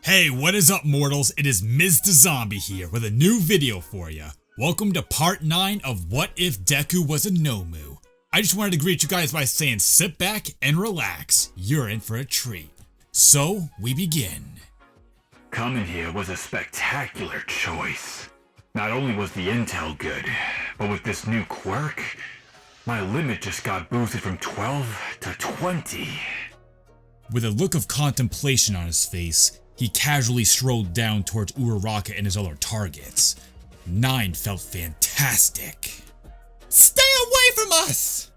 Hey, what is up mortals? It is Mr. Zombie here with a new video for ya. Welcome to part 9 of What If Deku Was a Nomu. I just wanted to greet you guys by saying sit back and relax. You're in for a treat. So, we begin. Coming here was a spectacular choice. Not only was the intel good, but with this new quirk, my limit just got boosted from 12 to 20. With a look of contemplation on his face, he casually strolled down towards Uraraka and his other targets. 9 felt fantastic. Stay away from us!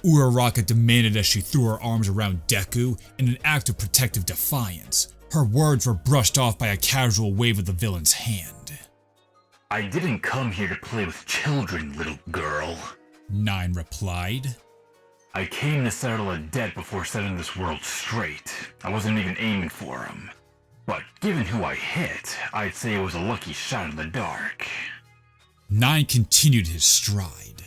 Uraraka demanded as she threw her arms around Deku in an act of protective defiance. Her words were brushed off by a casual wave of the villain's hand. I didn't come here to play with children, little girl. 9 replied. I came to settle a debt before setting this world straight. I wasn't even aiming for him. But given who I hit, I'd say it was a lucky shot in the dark. 9 continued his stride.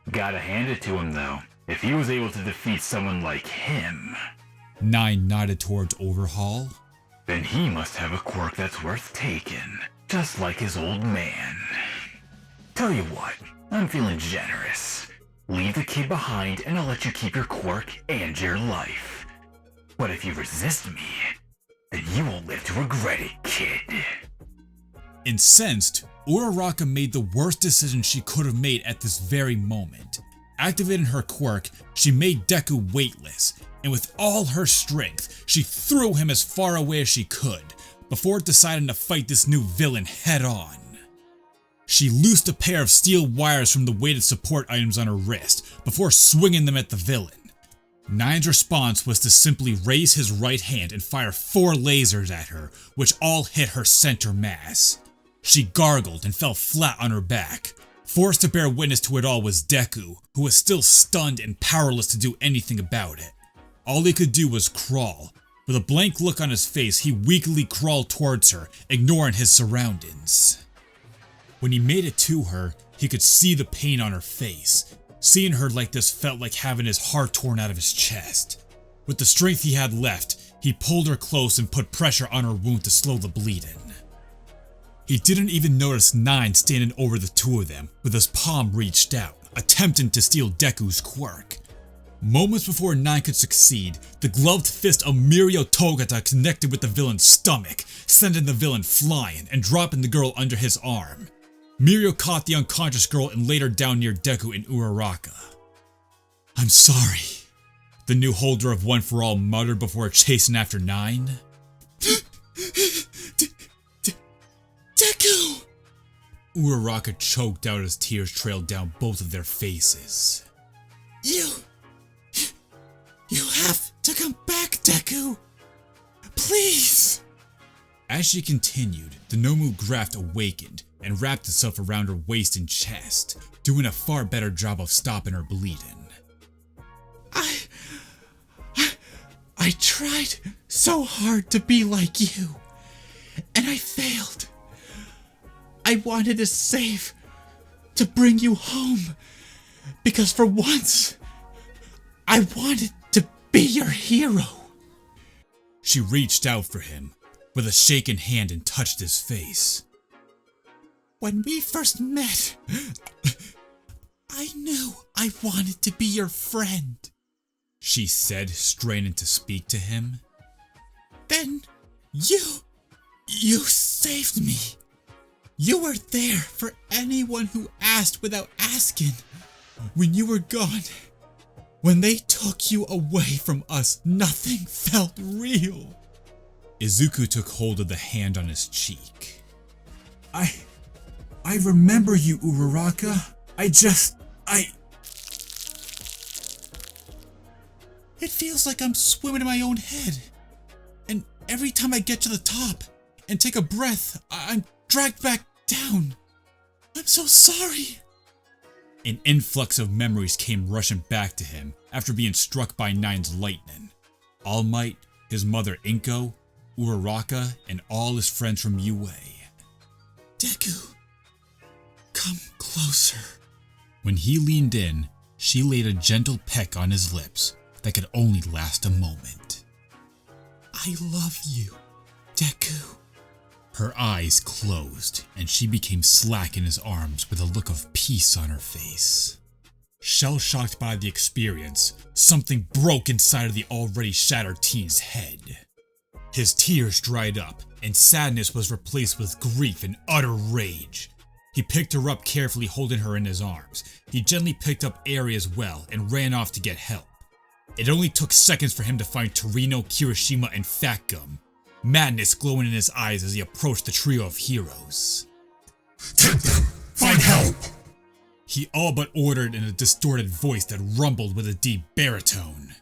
Gotta hand it to him though. If he was able to defeat someone like him, 9 nodded towards Overhaul. then he must have a quirk that's worth taking. Just like his old man. Tell you what, I'm feeling generous. Leave the kid behind and I'll let you keep your quirk and your life. But if you resist me, then you won't live to regret it, kid. Incensed, Uraraka made the worst decision she could have made at this very moment. Activating her quirk, she made Deku weightless, and with all her strength, she threw him as far away as she could, before deciding to fight this new villain head-on. She loosed a pair of steel wires from the weighted support items on her wrist, before swinging them at the villain. 9's response was to simply raise his right hand and fire 4 lasers at her, which all hit her center mass. She gargled and fell flat on her back. Forced to bear witness to it all was Deku, who was still stunned and powerless to do anything about it. All he could do was crawl. With a blank look on his face, he weakly crawled towards her, ignoring his surroundings. When he made it to her, he could see the pain on her face. Seeing her like this felt like having his heart torn out of his chest. With the strength he had left, he pulled her close and put pressure on her wound to slow the bleeding. He didn't even notice 9 standing over the two of them, with his palm reached out, attempting to steal Deku's quirk. Moments before 9 could succeed, the gloved fist of Toga connected with the villain's stomach, sending the villain flying and dropping the girl under his arm. Mirio caught the unconscious girl and laid her down near Deku and Uraraka. "I'm sorry," the new holder of One For All muttered before chasing after 9. Deku! Uraraka choked out as tears trailed down both of their faces. You have to come back, Deku! Please! As she continued, the Nomu graft awakened and wrapped itself around her waist and chest, doing a far better job of stopping her bleeding. I tried so hard to be like you, and I failed. I wanted to save, to bring you home, because for once, I wanted to be your hero. She reached out for him with a shaken hand and touched his face. When we first met, I knew I wanted to be your friend, she said, straining to speak to him. Then you saved me. You were there for anyone who asked without asking. When you were gone, when they took you away from us, nothing felt real. Izuku took hold of the hand on his cheek. I remember you, Uraraka. It feels like I'm swimming in my own head. And every time I get to the top and take a breath, I'm dragged back down. I'm so sorry. An influx of memories came rushing back to him after being struck by 9's lightning. All Might, his mother Inko, Uraraka, and all his friends from UA. Deku, come closer. When he leaned in, she laid a gentle peck on his lips that could only last a moment. I love you, Deku. Her eyes closed, and she became slack in his arms with a look of peace on her face. Shell-shocked by the experience, something broke inside of the already shattered teen's head. His tears dried up, and sadness was replaced with grief and utter rage. He picked her up carefully, holding her in his arms. He gently picked up Eri as well and ran off to get help. It only took seconds for him to find Torino, Kirishima, and Fat Gum, madness glowing in his eyes as he approached the trio of heroes. Take them! Find help! He all but ordered in a distorted voice that rumbled with a deep baritone.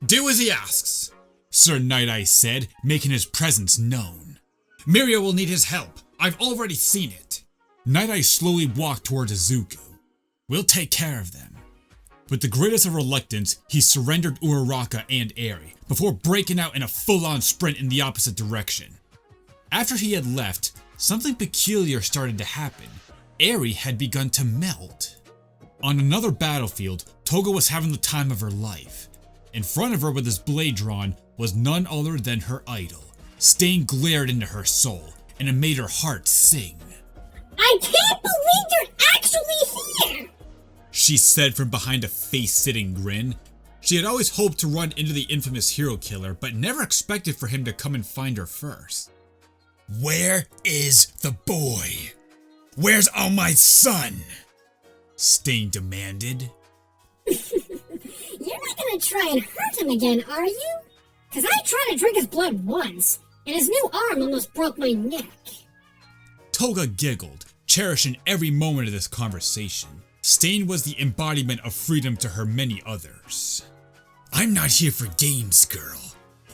Do as he asks, Sir Night Eye said, making his presence known. Miria will need his help. I've already seen it. Night Eye slowly walked towards Izuku. We'll take care of them. With the greatest of reluctance, he surrendered Uraraka and Eri, before breaking out in a full-on sprint in the opposite direction. After he had left, something peculiar started to happen. Eri had begun to melt. On another battlefield, Toga was having the time of her life. In front of her with his blade drawn was none other than her idol. Stain glared into her soul, and it made her heart sing. I can't believe you're actually here! She said from behind a face-sitting grin. She had always hoped to run into the infamous hero killer, but never expected for him to come and find her first. Where is the boy? Where's all my son? Stain demanded. You're not gonna try and hurt him again, are you? Cause I tried to drink his blood once, and his new arm almost broke my neck. Toga giggled, cherishing every moment of this conversation. Stain was the embodiment of freedom to her many others. I'm not here for games, girl.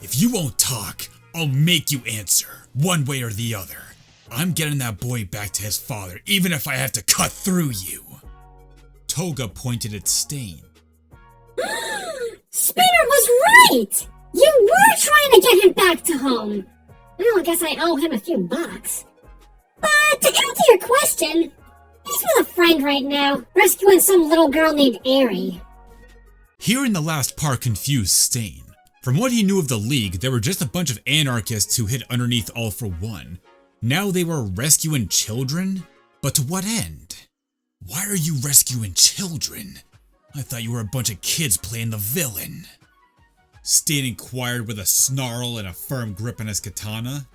If you won't talk, I'll make you answer, one way or the other. I'm getting that boy back to his father, even if I have to cut through you. Toga pointed at Stain. Spinner was right! You were trying to get him back to home. Well, I guess I owe him a few bucks. But to answer your question, he's with a friend right now, rescuing some little girl named Eri. Hearing the last part confused Stain. From what he knew of the League, they were just a bunch of anarchists who hid underneath All for One. Now they were rescuing children? But to what end? Why are you rescuing children? I thought you were a bunch of kids playing the villain. Stain inquired with a snarl and a firm grip on his katana.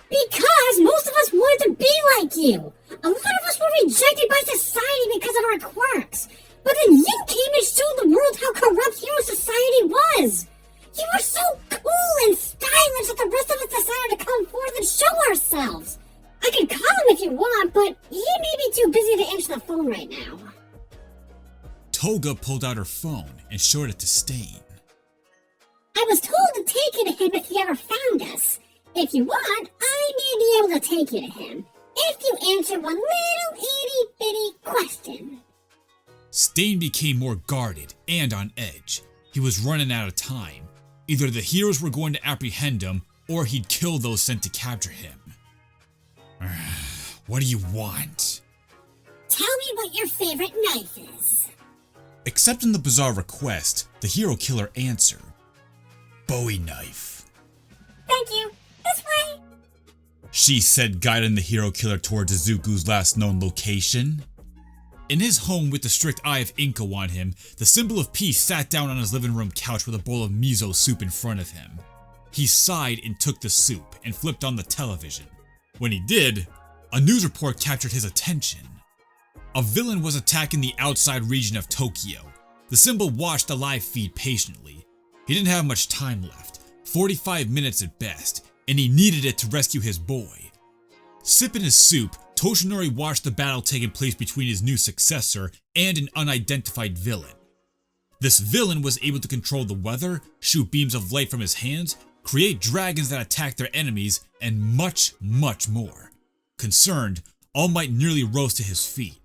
Because most of us wanted to be like you. A lot of us were rejected by society because of our quirks. But then you came and showed the world how corrupt your society was. You were so cool and stylish that the rest of us decided to come forth and show ourselves. I can call him if you want, but he may be too busy to answer the phone right now. Toga pulled out her phone and showed it to Stain. I was told to take you to him if he ever found us. If you want, I may be able to take you to him. If you answer one little itty-bitty question. Stain became more guarded and on edge. He was running out of time. Either the heroes were going to apprehend him, or he'd kill those sent to capture him. What do you want? Tell me what your favorite knife is. Accepting the bizarre request, the hero killer answered. Bowie knife. Thank you. This way. She said, guiding the hero killer towards Izuku's last known location. In his home with the strict eye of Inko on him, the symbol of peace sat down on his living room couch with a bowl of miso soup in front of him. He sighed and took the soup and flipped on the television. When he did, a news report captured his attention. A villain was attacking the outside region of Tokyo. The symbol watched the live feed patiently. He didn't have much time left, 45 minutes at best, and he needed it to rescue his boy. Sipping his soup, Toshinori watched the battle taking place between his new successor and an unidentified villain. This villain was able to control the weather, shoot beams of light from his hands, create dragons that attack their enemies, and much, much more. Concerned, All Might nearly rose to his feet.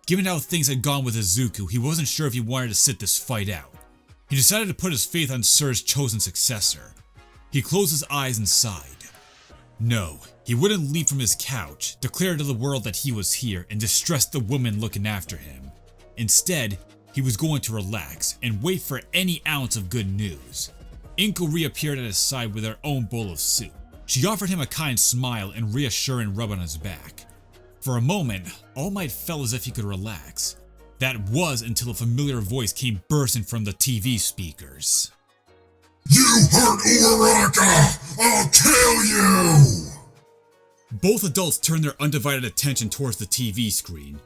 Given how things had gone with Izuku, he wasn't sure if he wanted to sit this fight out. He decided to put his faith on Sir's chosen successor. He closed his eyes and sighed. No, he wouldn't leap from his couch, declare to the world that he was here, and distress the woman looking after him. Instead, he was going to relax and wait for any ounce of good news. Inko reappeared at his side with her own bowl of soup. She offered him a kind smile and reassuring rub on his back. For a moment, All Might felt as if he could relax. That was until a familiar voice came bursting from the TV speakers. You hurt Uraraka! I'll kill you! Both adults turned their undivided attention towards the TV screen.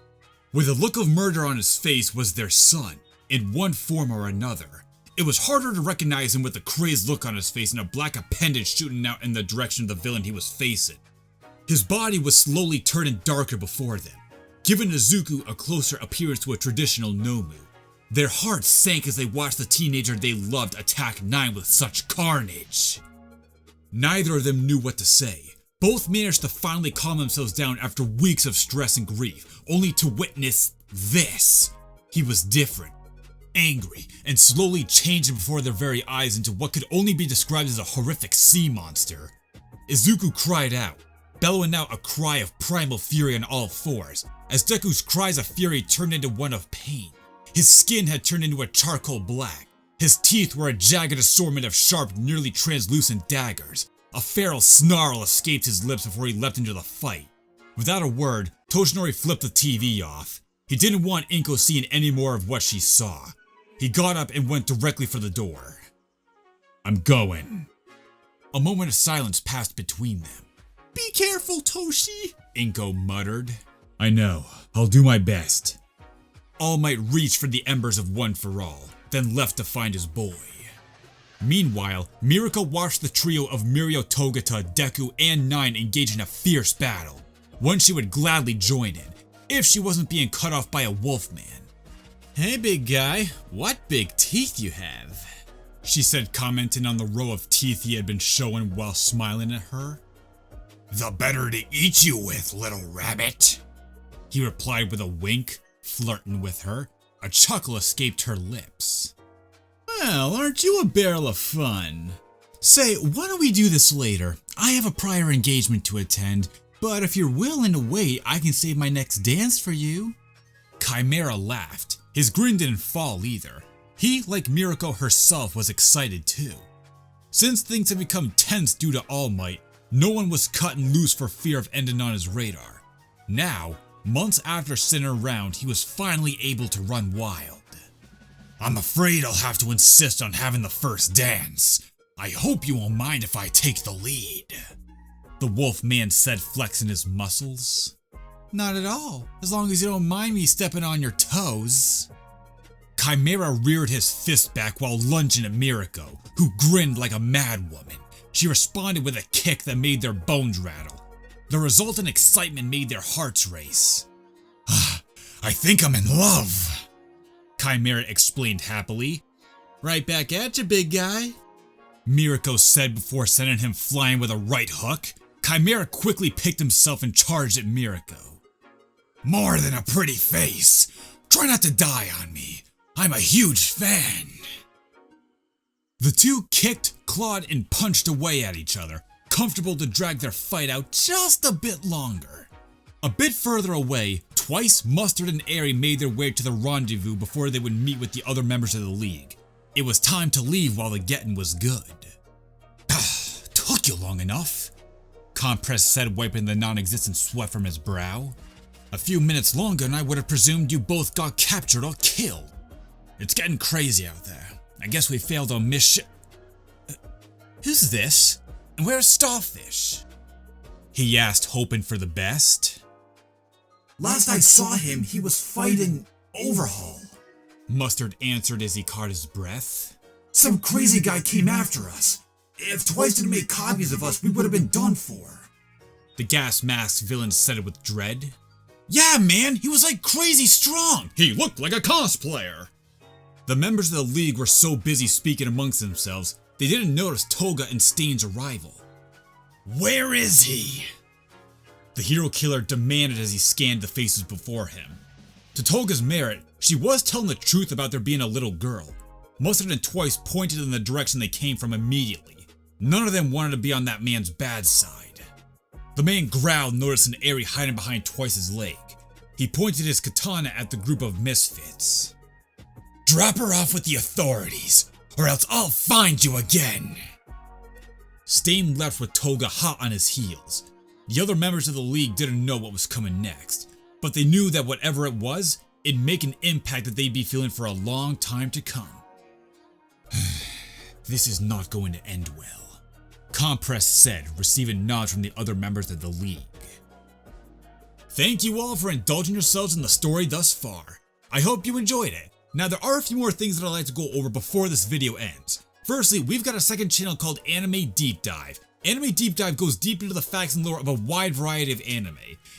With a look of murder on his face was their son, in one form or another. It was harder to recognize him with a crazed look on his face and a black appendage shooting out in the direction of the villain he was facing. His body was slowly turning darker before them, giving Izuku a closer appearance to a traditional Nomu. Their hearts sank as they watched the teenager they loved attack 9 with such carnage. Neither of them knew what to say. Both managed to finally calm themselves down after weeks of stress and grief, only to witness this. He was different, angry, and slowly changing before their very eyes into what could only be described as a horrific sea monster. Izuku cried out, bellowing out a cry of primal fury on all fours, as Deku's cries of fury turned into one of pain. His skin had turned into a charcoal black. His teeth were a jagged assortment of sharp, nearly translucent daggers. A feral snarl escaped his lips before he leapt into the fight. Without a word, Toshinori flipped the TV off. He didn't want Inko seeing any more of what she saw. He got up and went directly for the door. "I'm going." A moment of silence passed between them. Be careful, Toshi, Inko muttered. "I know. I'll do my best." All Might reached for the embers of One for All, then left to find his boy. Meanwhile, Mirako watched the trio of Mirio, Togata, Deku, and 9 engage in a fierce battle, one she would gladly join in, if she wasn't being cut off by a wolfman. "Hey big guy, what big teeth you have," she said, commenting on the row of teeth he had been showing while smiling at her. "The better to eat you with, little rabbit," he replied with a wink, flirting with her. A chuckle escaped her lips. "Well, aren't you a barrel of fun? Say, why don't we do this later? I have a prior engagement to attend, but if you're willing to wait, I can save my next dance for you." Chimera laughed. His grin didn't fall either. He, like Mirako herself, was excited too. Since things had become tense due to All Might, no one was cutting loose for fear of ending on his radar. Now, months after sitting around, he was finally able to run wild. "I'm afraid I'll have to insist on having the first dance. I hope you won't mind if I take the lead," the wolf man said, flexing his muscles. "Not at all, as long as you don't mind me stepping on your toes." Chimera reared his fist back while lunging at Mirako, who grinned like a madwoman. She responded with a kick that made their bones rattle. The resultant excitement made their hearts race. "I think I'm in love," Chimera explained happily. "Right back at you, big guy," Mirako said before sending him flying with a right hook. Chimera quickly picked himself and charged at Mirako. "More than a pretty face. Try not to die on me. I'm a huge fan." The two kicked, clawed, and punched away at each other, comfortable to drag their fight out just a bit longer. A bit further away, Twice, Mustard, and Airy made their way to the rendezvous before they would meet with the other members of the league. It was time to leave while the getting was good. "Took you long enough," Compress said, wiping the non-existent sweat from his brow. "A few minutes longer and I would have presumed you both got captured or killed. It's getting crazy out there. I guess we failed our mission." "Who's this? And where's Starfish?" he asked, hoping for the best. Last I saw him, he was fighting Overhaul. Mustard answered as he caught his breath. Some crazy guy came after us. If Twice didn't make copies of us, we would have been done for. The gas masked villain said it with dread. "Yeah, man, he was like crazy strong. He looked like a cosplayer." The members of the league were so busy speaking amongst themselves, they didn't notice Toga and Stain's arrival. "Where is he?" the hero killer demanded as he scanned the faces before him. To Toga's merit, she was telling the truth about there being a little girl. Mustard and Twice pointed in the direction they came from immediately. None of them wanted to be on that man's bad side. The man growled, noticing Airy hiding behind Twice's leg. He pointed his katana at the group of misfits. "Drop her off with the authorities, or else I'll find you again." Stain left with Toga hot on his heels. The other members of the league didn't know what was coming next, but they knew that whatever it was, it'd make an impact that they'd be feeling for a long time to come. This is not going to end well, Compress said, receiving nods from the other members of the league. Thank you all for indulging yourselves in the story thus far. I hope you enjoyed it. Now there are a few more things that I'd like to go over before this video ends. Firstly, we've got a second channel called Anime Deep Dive. Anime Deep Dive goes deep into the facts and lore of a wide variety of anime.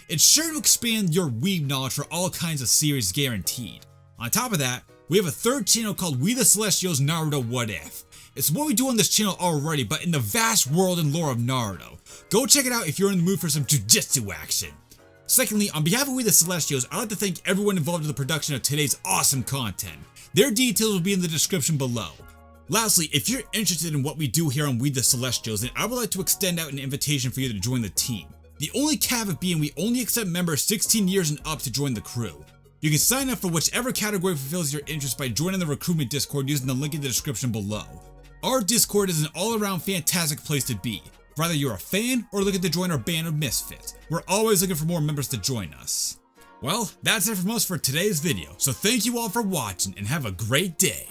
It's sure to expand your weeb knowledge for all kinds of series guaranteed. On top of that, we have a third channel called We the Celestials Naruto What If. It's what we do on this channel already, but in the vast world and lore of Naruto. Go check it out if you're in the mood for some jujitsu action. Secondly, on behalf of We the Celestials, I'd like to thank everyone involved in the production of today's awesome content. Their details will be in the description below. Lastly, if you're interested in what we do here on We the Celestials, then I would like to extend out an invitation for you to join the team. The only caveat being we only accept members 16 years and up to join the crew. You can sign up for whichever category fulfills your interest by joining the recruitment Discord using the link in the description below. Our Discord is an all-around fantastic place to be, whether you're a fan or looking to join our band of misfits. We're always looking for more members to join us. Well, that's it from us for today's video, so thank you all for watching and have a great day.